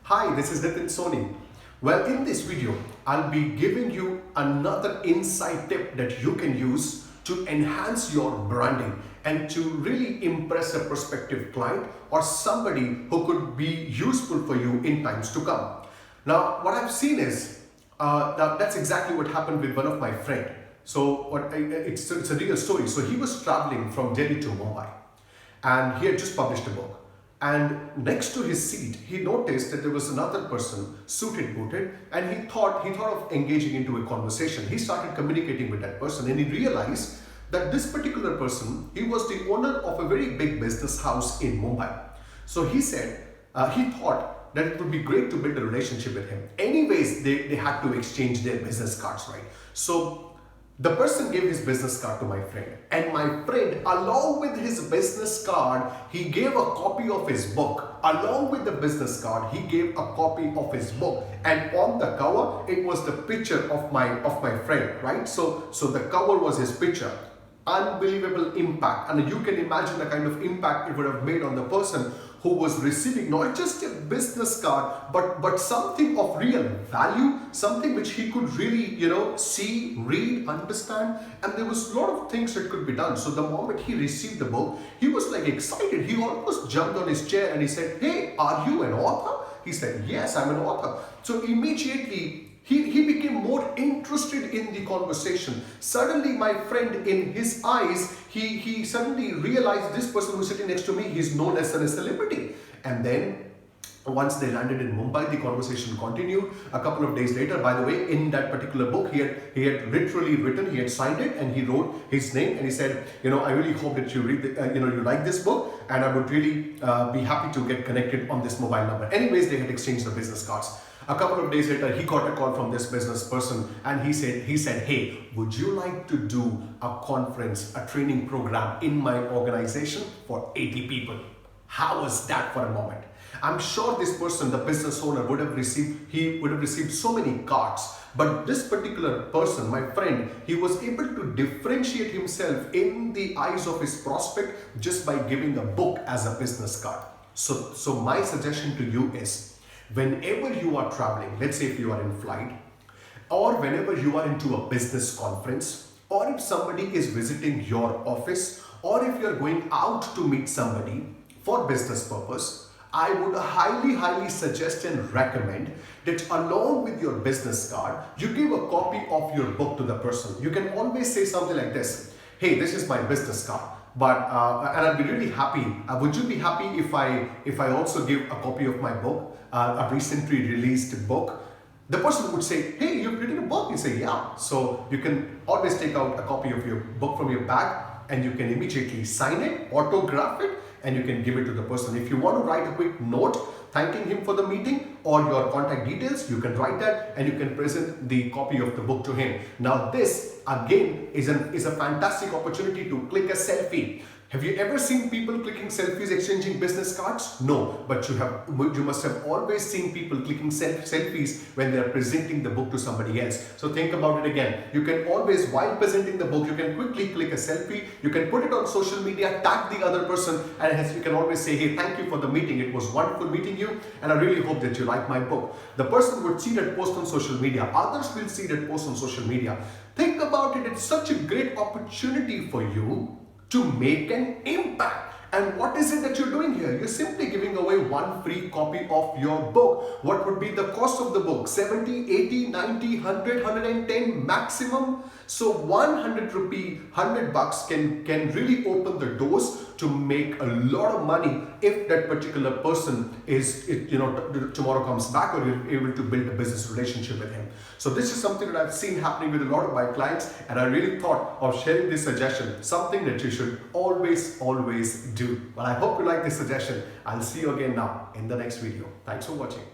Hi, this is Nitin Soni. Well, in this video, I'll be giving you another insight tip that you can use to enhance your branding and to really impress a prospective client or somebody who could be useful for you in times to come. Now, what I've seen is that's exactly what happened with one of my friends. So it's a real story. So he was traveling from Delhi to Mumbai and he had just published a book. And next to his seat, he noticed that there was another person, suited, booted, and he thought of engaging into a conversation. He started communicating with that person, and he realized that this particular person, he was the owner of a very big business house in Mumbai. So he said, he thought that it would be great to build a relationship with him. Anyways, they had to exchange their business cards, right? So the person gave his business card to my friend, and my friend, along with his business card, he gave a copy of his book. Along with the business card, he gave a copy of his book, and on the cover, it was the picture of my friend, right? So the cover was his picture. Unbelievable impact, and you can imagine the kind of impact it would have made on the person who was receiving not just a business card but something of real value, something which he could really see, read, understand, and there was a lot of things that could be done. So the moment he received the book, he was like excited. He almost jumped on his chair and he said, "Hey, are you an author?" He said, "Yes, I'm an author." So immediately he became more interested in the conversation. Suddenly, my friend, in his eyes, he suddenly realized this person who's sitting next to me, he's known as a celebrity. And then once they landed in Mumbai, the conversation continued. A couple of days later, by the way, in that particular book, he had literally written, he had signed it, and he wrote his name, and he said, I really hope that you read, you like this book, and I would really be happy to get connected on this mobile number. Anyways, they had exchanged the business cards. A couple of days later, he got a call from this business person, and he said, "Hey, would you like to do a conference, a training program in my organization for 80 people?" How was that for a moment? I'm sure this person, the business owner, would have received so many cards. But this particular person, my friend, he was able to differentiate himself in the eyes of his prospect just by giving a book as a business card. So my suggestion to you is, whenever you are traveling, let's say if you are in flight, or whenever you are into a business conference, or if somebody is visiting your office, or if you're going out to meet somebody for business purpose, I would highly suggest and recommend that along with your business card, you give a copy of your book to the person. You can always say something like this: "Hey, this is my business card. But and I'd be really happy. Would you be happy if I also give a copy of my book, a recently released book?" The person would say, "Hey, you've written a book." You say, "Yeah." So you can always take out a copy of your book from your bag, and you can immediately sign it, autograph it, and you can give it to the person. If you want to write a quick note thanking him for the meeting or your contact details, you can write that and you can present the copy of the book to him. Now this again is a fantastic opportunity to click a selfie. Have you ever seen people clicking selfies exchanging business cards? No, but you must have always seen people clicking selfies when they are presenting the book to somebody else. So think about it again. You can always, while presenting the book, you can quickly click a selfie, you can put it on social media, tag the other person, and you can always say, "Hey, thank you for the meeting. It was wonderful meeting you, and I really hope that you like my book." The person would see that post on social media. Others will see that post on social media. Think about it. It's such a great opportunity for you to make an impact. And what is it that you're doing here? You're simply giving away one free copy of your book. What would be the cost of the book? 70, 80, 90, 100, 110 maximum. So 100 rupee, 100 bucks can really open the doors to make a lot of money if that particular person is, tomorrow comes back, or you're able to build a business relationship with him. So this is something that I've seen happening with a lot of my clients, and I really thought of sharing this suggestion, something that you should always do. Well, I hope you like this suggestion. I'll see you again now in the next video. Thanks for watching.